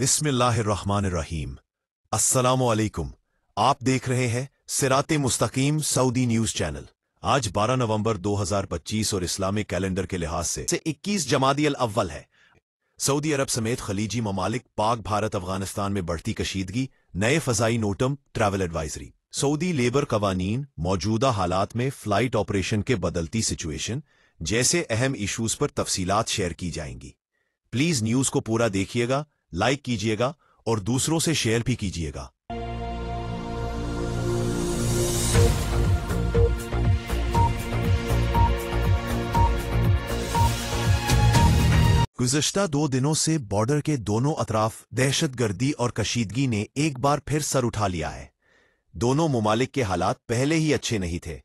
बिस्मिल्लाहिर्रहमानिर्रहीम। अस्सलामुअलैकुम। आप देख रहे हैं सिराते मुस्तकीम सऊदी न्यूज चैनल। आज 12 नवंबर 2025 और इस्लामिक कैलेंडर के लिहाज से 21 जमादी अल अव्वल है। सऊदी अरब समेत खलीजी ममालिक, पाक, भारत, अफगानिस्तान में बढ़ती कशीदगी, नए फजाई NOTAM, travel advisory, Saudi labour कवानीन, मौजूदा हालात में फ्लाइट ऑपरेशन के बदलती सिचुएशन जैसे अहम इशूज पर तफसीलात शेयर की जाएंगी। प्लीज न्यूज को पूरा देखिएगा, लाइक कीजिएगा और दूसरों से शेयर भी कीजिएगा। गुज़श्ता 2 दिनों से बॉर्डर के दोनों अतराफ दहशतगर्दी और कशीदगी ने एक बार फिर सर उठा लिया है। दोनों ममालिक के हालात पहले ही अच्छे नहीं थे।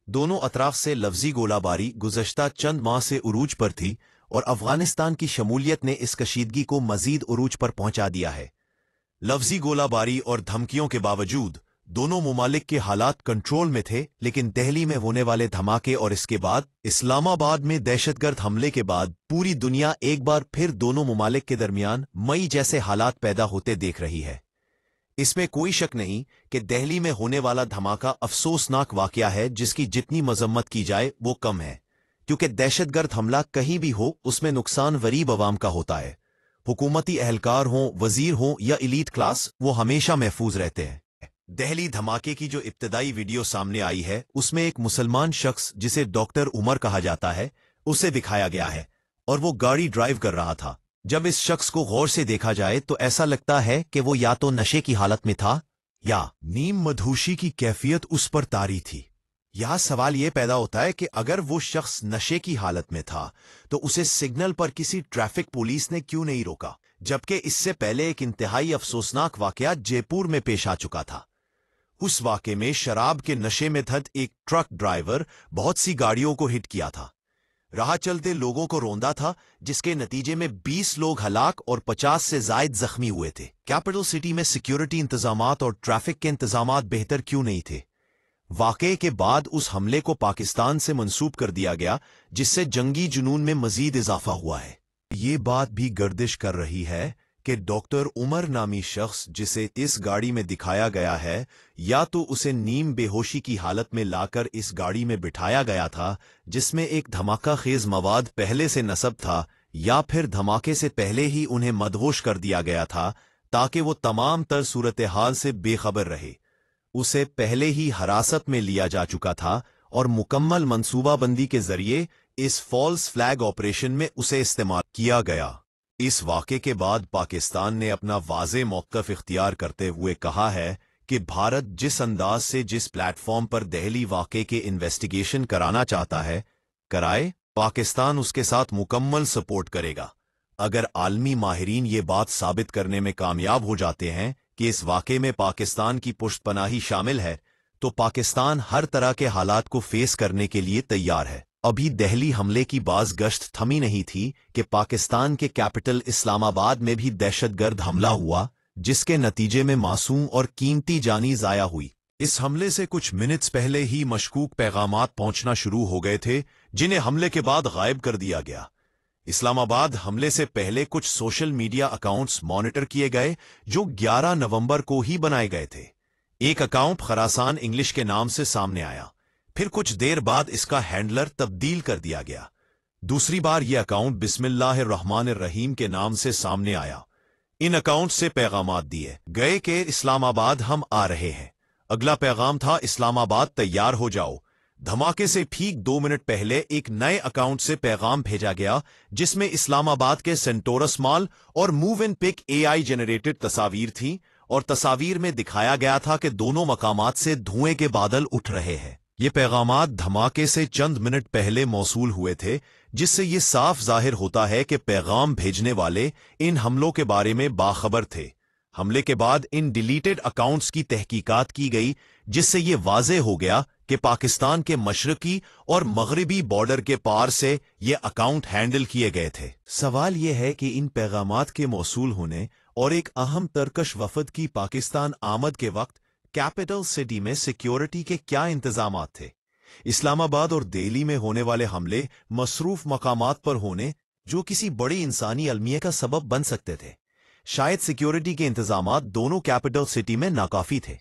दोनों अतराफ से लफ्जी गोलाबारी गुज़श्ता चंद माह से उरूज पर थी और अफगानिस्तान की शमूलियत ने इस कशीदगी को मजीद उरूज पर पहुंचा दिया है। लफ्जी गोलाबारी और धमकियों के बावजूद दोनों ममालिक के हालात कंट्रोल में थे, लेकिन दिल्ली में होने वाले धमाके और इसके बाद इस्लामाबाद में दहशतगर्द हमले के बाद पूरी दुनिया एक बार फिर दोनों ममालिक के दरमियान मई जैसे हालात पैदा होते देख रही है। इसमें कोई शक नहीं कि दिल्ली में होने वाला धमाका अफसोसनाक वाकया है, जिसकी जितनी मजम्मत की जाए वो कम है, क्योंकि दहशतगर्द हमला कहीं भी हो उसमें नुकसान गरीब अवाम का होता है। हुकूमती अहलकार हों, वजीर हों या इलीट क्लास, वो हमेशा महफूज रहते हैं। दिल्ली धमाके की जो इब्तदाई वीडियो सामने आई है उसमें एक मुसलमान शख्स जिसे डॉक्टर उमर कहा जाता है उसे दिखाया गया है और वो गाड़ी ड्राइव कर रहा था। जब इस शख्स को गौर से देखा जाए तो ऐसा लगता है कि वो या तो नशे की हालत में था या नीम मधुशी की कैफियत उस पर तारी थी। यह सवाल यह पैदा होता है कि अगर वो शख्स नशे की हालत में था तो उसे सिग्नल पर किसी ट्रैफिक पुलिस ने क्यों नहीं रोका, जबकि इससे पहले एक इंतहाई अफसोसनाक वाकया जयपुर में पेश आ चुका था। उस वाकये में शराब के नशे में धत एक ट्रक ड्राइवर बहुत सी गाड़ियों को हिट किया था, राह चलते लोगों को रौंदा था, जिसके नतीजे में 20 लोग हलाक और 50 से जायद जख्मी हुए थे। कैपिटल सिटी में सिक्योरिटी इंतजामात और ट्रैफिक के इंतजामात बेहतर क्यों नहीं थे? वाकये के बाद उस हमले को पाकिस्तान से मंसूब कर दिया गया, जिससे जंगी जुनून में मजीद इजाफा हुआ है। ये बात भी गर्दिश कर रही है कि डॉक्टर उमर नामी शख्स जिसे इस गाड़ी में दिखाया गया है, या तो उसे नीम बेहोशी की हालत में लाकर इस गाड़ी में बिठाया गया था जिसमें एक धमाका खेज मवाद पहले से नस्ब था, या फिर धमाके से पहले ही उन्हें मदहोश कर दिया गया था ताकि वो तमाम तर सूरत हाल से बेखबर रहे। उसे पहले ही हिरासत में लिया जा चुका था और मुकम्मल मंसूबाबंदी के जरिए इस फॉल्स फ्लैग ऑपरेशन में उसे इस्तेमाल किया गया। इस वाक़े के बाद पाकिस्तान ने अपना वाज़े मौक़िफ़ इख्तियार करते हुए कहा है कि भारत जिस अंदाज से जिस प्लेटफॉर्म पर दिल्ली वाक़े के इन्वेस्टिगेशन कराना चाहता है कराए, पाकिस्तान उसके साथ मुकम्मल सपोर्ट करेगा। अगर आलमी माहिरीन ये बात साबित करने में कामयाब हो जाते हैं कि इस वाक़े में पाकिस्तान की पुष्टपनाही शामिल है, तो पाकिस्तान हर तरह के हालात को फेस करने के लिए तैयार है। अभी दिल्ली हमले की बाज गश्त थमी नहीं थी कि पाकिस्तान के कैपिटल इस्लामाबाद में भी दहशतगर्द हमला हुआ, जिसके नतीजे में मासूम और कीमती जानी ज़ाया हुई। इस हमले से कुछ मिनट्स पहले ही मशकूक पैगामात पहुंचना शुरू हो गए थे, जिन्हें हमले के बाद गायब कर दिया गया। इस्लामाबाद हमले से पहले कुछ सोशल मीडिया अकाउंट्स मॉनिटर किए गए जो 11 नवंबर को ही बनाए गए थे। एक अकाउंट खरासान इंग्लिश के नाम से सामने आया, फिर कुछ देर बाद इसका हैंडलर तब्दील कर दिया गया। दूसरी बार यह अकाउंट बिस्मिल्लाहिर्रहमानिर्रहीम के नाम से सामने आया। इन अकाउंट से पैगामात दिए गए कि इस्लामाबाद हम आ रहे हैं। अगला पैगाम था इस्लामाबाद तैयार हो जाओ। धमाके से ठीक 2 मिनट पहले एक नए अकाउंट से पैगाम भेजा गया जिसमें इस्लामाबाद के सेंटोरस मॉल और move and pick AI generated तस्वीर थी और तस्वीर में दिखाया गया था कि दोनों मकामात से धुएं के बादल उठ रहे हैं। ये पैगामात धमाके से चंद मिनट पहले मौसूल हुए थे, जिससे ये साफ जाहिर होता है कि पैगाम भेजने वाले इन हमलों के बारे में बाखबर थे। हमले के बाद इन डिलीटेड अकाउंट्स की तहकीकात की गई, जिससे ये वाज़े हो गया कि पाकिस्तान के मशरकी और मगरबी बॉर्डर के पार से ये अकाउंट हैंडल किए गए थे। सवाल यह है कि इन पैगामात के मौसूल होने और एक अहम तरकश वफद की पाकिस्तान आमद के वक्त कैपिटल सिटी में सिक्योरिटी के क्या इंतजामात थे? इस्लामाबाद और दिल्ली में होने वाले हमले मसरूफ मकामात पर होने जो किसी बड़ी इंसानी अलमिया का सबब बन सकते थे। शायद सिक्योरिटी के इंतजामात दोनों कैपिटल सिटी में नाकाफी थे।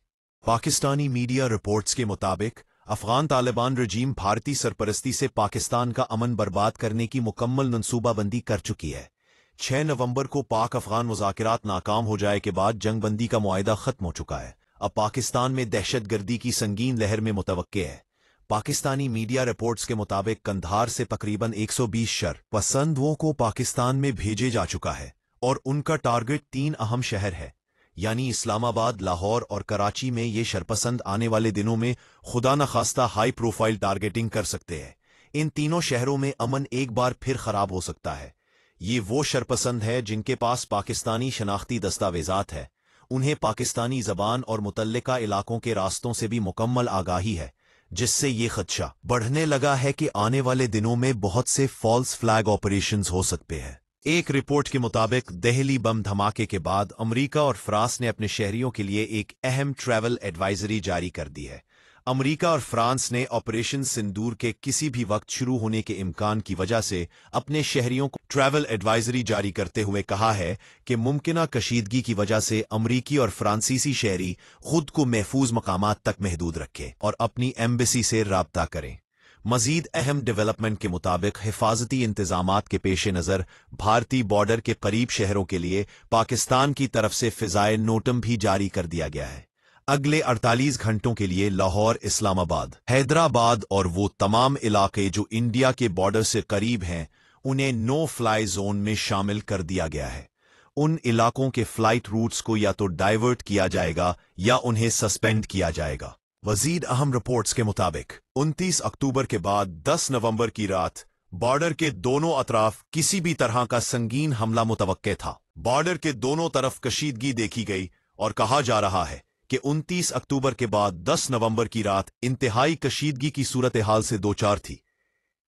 पाकिस्तानी मीडिया रिपोर्ट्स के मुताबिक अफगान तालिबान रजीम भारतीय सरपरस्ती से पाकिस्तान का अमन बर्बाद करने की मुकम्मल मनसूबाबंदी कर चुकी है। 6 नवंबर को पाक अफगान मुज़ाकरात नाकाम हो जाए के बाद जंगबंदी का मुआहदा खत्म हो चुका है। अब पाकिस्तान में दहशतगर्दी की संगीन लहर में मुतवक्के है। पाकिस्तानी मीडिया रिपोर्ट्स के मुताबिक कंधार से तकरीबन 120 शर-पसंदों को पाकिस्तान में भेजे जा चुका है और उनका टारगेट 3 अहम शहर है, यानी इस्लामाबाद, लाहौर और कराची में ये शरपसंद आने वाले दिनों में खुदा न खास्ता हाई प्रोफाइल टारगेटिंग कर सकते हैं। इन तीनों शहरों में अमन एक बार फिर खराब हो सकता है। ये वो शरपसंद है जिनके पास पाकिस्तानी शनाख्ती दस्तावेजात है, उन्हें पाकिस्तानी जबान और मुतल्लिका इलाकों के रास्तों से भी मुकम्मल आगाही है, जिससे ये खदशा बढ़ने लगा है कि आने वाले दिनों में बहुत से फॉल्स फ्लैग ऑपरेशंस हो सकते हैं। एक रिपोर्ट के मुताबिक दिल्ली बम धमाके के बाद अमेरिका और फ्रांस ने अपने शहरियों के लिए एक अहम ट्रैवल एडवाइजरी जारी कर दी है। अमेरिका और फ्रांस ने ऑपरेशन सिंदूर के किसी भी वक्त शुरू होने के इम्कान की वजह से अपने शहरियों को ट्रैवल एडवाइजरी जारी करते हुए कहा है कि मुमकिना कशीदगी की वजह से अमरीकी और फ्रांसीसी शहरी खुद को महफूज मकामात तक महदूद रखें और अपनी एम्बेसी से राब्ता करें। मजीद अहम डेवलपमेंट के मुताबिक हिफाजती इंतजामात के पेश नज़र भारतीय बॉर्डर के करीब शहरों के लिए पाकिस्तान की तरफ से फिजाए नोटम भी जारी कर दिया गया है। अगले 48 घंटों के लिए लाहौर, इस्लामाबाद, हैदराबाद और वो तमाम इलाके जो इंडिया के बॉर्डर से करीब हैं, उन्हें नो फ्लाई जोन में शामिल कर दिया गया है। उन इलाकों के फ्लाइट रूट्स को या तो डाइवर्ट किया जाएगा या उन्हें सस्पेंड किया जाएगा। वजीद अहम रिपोर्ट्स के मुताबिक 29 अक्टूबर के बाद 10 नवंबर की रात बॉर्डर के दोनों अतराफ किसी भी तरह का संगीन हमला मुतवक्के था। बॉर्डर के दोनों तरफ कशीदगी देखी गई और कहा जा रहा है कि 29 अक्टूबर के बाद 10 नवंबर की रात इंतहाई कशीदगी की सूरत हाल से दो चार थी।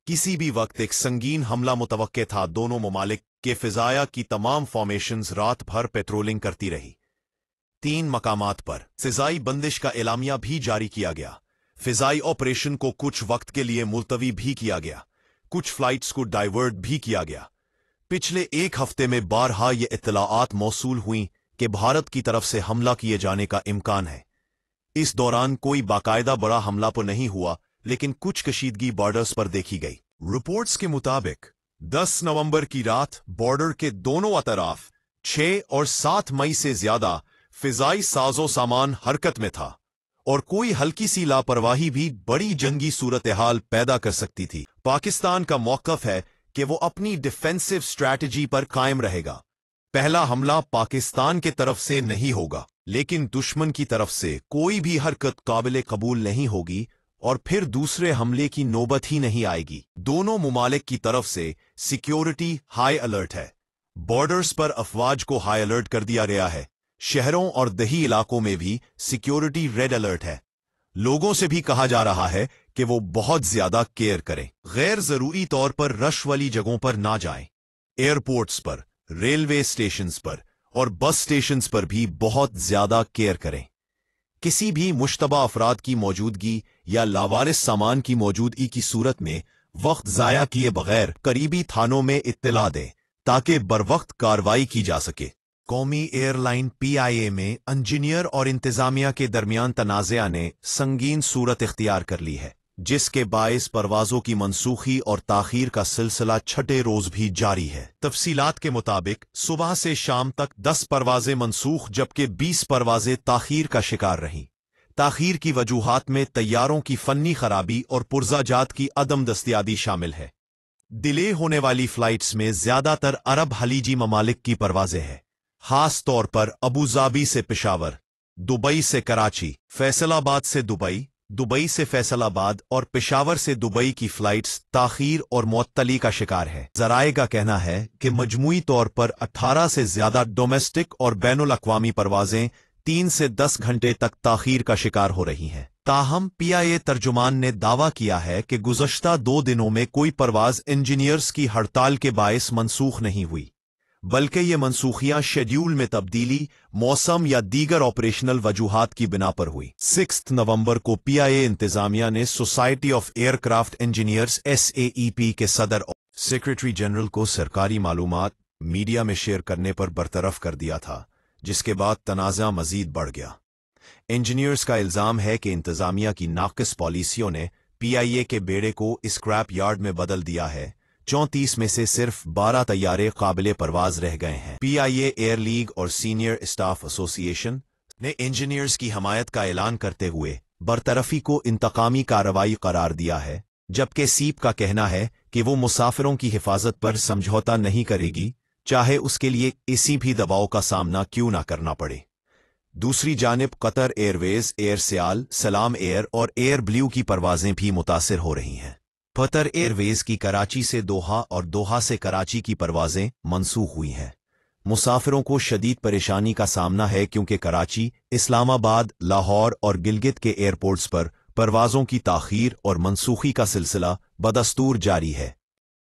किसी भी वक्त एक संगीन हमला मुतवक्के था। दोनों ममालिक के फिजाया की तमाम फॉर्मेशंस रात भर पेट्रोलिंग करती रही। 3 मकामात पर फिजाई बंदिश का एलामिया भी जारी किया गया। फिजाई ऑपरेशन को कुछ वक्त के लिए मुलतवी भी किया गया। कुछ फ्लाइट्स को डाइवर्ट भी किया गया। पिछले एक हफ्ते में बारहा ये इत्तलाआत मौसूल हुई कि भारत की तरफ से हमला किए जाने का इम्कान है। इस दौरान कोई बाकायदा बड़ा हमला तो नहीं हुआ, लेकिन कुछ कशीदगी बॉर्डर्स पर देखी गई। रिपोर्ट्स के मुताबिक 10 नवंबर की रात बॉर्डर के दोनों अतराफ 6 और 7 मई से ज्यादा फिजाई साजो सामान हरकत में था और कोई हल्की सी लापरवाही भी बड़ी जंगी सूरत हाल पैदा कर सकती थी। पाकिस्तान का मौक़िफ़ है कि वो अपनी डिफेंसिव स्ट्रैटेजी पर कायम रहेगा। पहला हमला पाकिस्तान के तरफ से नहीं होगा, लेकिन दुश्मन की तरफ से कोई भी हरकत काबिल कबूल नहीं होगी और फिर दूसरे हमले की नौबत ही नहीं आएगी। दोनों मुमालिक की तरफ से सिक्योरिटी हाई अलर्ट है। बॉर्डर्स पर अफवाज को हाई अलर्ट कर दिया गया है। शहरों और दही इलाकों में भी सिक्योरिटी रेड अलर्ट है। लोगों से भी कहा जा रहा है कि वो बहुत ज्यादा केयर करें, गैर जरूरी तौर पर रश वाली जगहों पर ना जाएं। एयरपोर्ट्स पर, रेलवे स्टेशंस पर और बस स्टेशंस पर भी बहुत ज्यादा केयर करें। किसी भी मुश्तबा अफराद की मौजूदगी या लावारिस सामान की मौजूदगी की सूरत में वक्त जाया किए बगैर करीबी थानों में इत्तला दें ताकि बरवक्त कार्रवाई की जा सके। कौमी एयरलाइन PIA में इंजीनियर और इंतजामिया के दरमियान तनाज़ा ने संगीन सूरत इख्तियार कर ली है, जिसके बायस परवाजों की मनसूखी और ताखीर का सिलसिला छठे रोज भी जारी है। तफसीलात के मुताबिक सुबह से शाम तक 10 परवाजें मनसूख जबकि 20 परवाजें ताखीर का शिकार रहीं। ताखीर की वजूहात में तैयारों की फन्नी खराबी और पुर्जाजात की अदम दस्तियाबी शामिल है। डिले होने वाली फ्लाइट्स में ज्यादातर अरब खलीजी ममालिक की परवाजें हैं, खास तौर पर अबूजाबी से पेशावर, दुबई से कराची, फैसलाबाद से दुबई, दुबई से फैसलाबाद और पेशावर से दुबई की फ्लाइट्स ताखीर और मुअत्तली का शिकार है। ज़राए का कहना है कि मजमूई तौर पर 18 से ज्यादा डोमेस्टिक और बैनुल अक़वामी परवाजें 3 से 10 घंटे तक ताखीर का शिकार हो रही हैं। ताहम PIA तर्जुमान ने दावा किया है कि गुज़श्ता 2 दिनों में कोई परवाज इंजीनियर्स की हड़ताल के बायस मनसूख नहीं हुई, बल्कि ये मनसूखियां शेड्यूल में तब्दीली, मौसम या दीगर ऑपरेशनल वजूहात की बिना पर हुई। 6 नवंबर को PIA इंतजामिया ने society of aircraft engineers SAEP के सदर और सेक्रेटरी जनरल को सरकारी मालूमात मीडिया में शेयर करने पर बरतरफ कर दिया था, जिसके बाद तनाज़ा मजीद बढ़ गया। इंजीनियर्स का इल्ज़ाम है कि इंतज़ामिया की नाक़िस पॉलिसियों ने पीआईए के बेड़े को स्क्रैप यार्ड में बदल दिया है। 34 में से सिर्फ 12 तैयारे काबिले परवाज रह गए हैं। पीआईए, एयर लीग और सीनियर स्टाफ एसोसिएशन ने इंजीनियर्स की हमायत का ऐलान करते हुए बरतरफी को इंतकामी कार्रवाई करार दिया है, जबकि सीप का कहना है कि वो मुसाफिरों की हिफाजत पर समझौता नहीं करेगी, चाहे उसके लिए किसी भी दबाव का सामना क्यों ना करना पड़े। दूसरी जानिब कतर एयरवेज, एयर सियाल, सलाम एयर और एयर ब्लू की परवाजें भी मुतासिर हो रही हैं। कतर एयरवेज की कराची से दोहा और दोहा से कराची की परवाजें मनसूख हुई हैं। मुसाफिरों को शदीद परेशानी का सामना है क्योंकि कराची, इस्लामाबाद, लाहौर और गिलगित के एयरपोर्ट्स पर परवाजों की ताख़ीर और मनसूखी का सिलसिला बदस्तूर जारी है।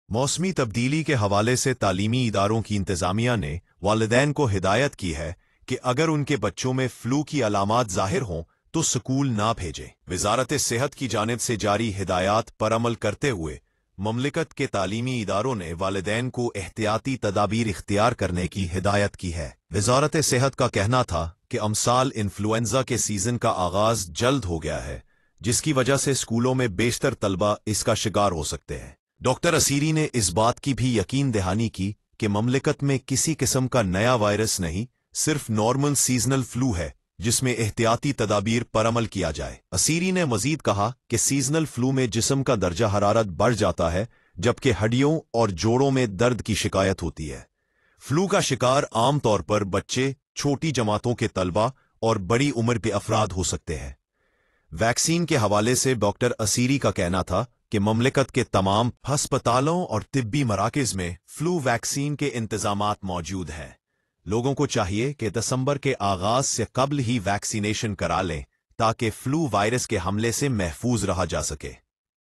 मौसमी तब्दीली के हवाले से तालीमी इदारों की इंतज़ामिया ने वालिदैन को हिदायत की है कि अगर उनके बच्चों में फ्लू की अलामात ज़ाहिर हों तो स्कूल ना भेजें। वज़ारत सेहत की जानिब से जारी हिदायत पर अमल करते हुए ममलिकत के तालीमी इदारों ने वालिदैन को एहतियाती तदाबीर इख्तियार करने की हिदायत की है। वज़ारत सेहत का कहना था कि अमसाल इन्फ्लुएंजा के सीज़न का आगाज़ जल्द हो गया है, जिसकी वजह से स्कूलों में बेशतर तलबा इसका शिकार हो सकते हैं। डॉक्टर असीरी ने इस बात की भी यकीन दहानी की कि ममलिकत में किसी किस्म का नया वायरस नहीं, सिर्फ नॉर्मल सीजनल फ्लू है जिसमें एहतियाती तदाबीर पर अमल किया जाए। असीरी ने मजीद कहा कि सीजनल फ्लू में जिस्म का दर्जा हरारत बढ़ जाता है, जबकि हड्डियों और जोड़ों में दर्द की शिकायत होती है। फ्लू का शिकार आम तौर पर बच्चे, छोटी जमातों के तलबा और बड़ी उम्र के अफराद हो सकते हैं। वैक्सीन के हवाले से डॉक्टर असीरी का कहना था कि ममलिकत के तमाम हस्पतालों और तिब्बी मराकज़ में फ्लू वैक्सीन के इंतजामात मौजूद हैं। लोगों को चाहिए कि दिसंबर के आगाज से कबल ही वैक्सीनेशन करा लें ताकि फ्लू वायरस के हमले से महफूज रहा जा सके।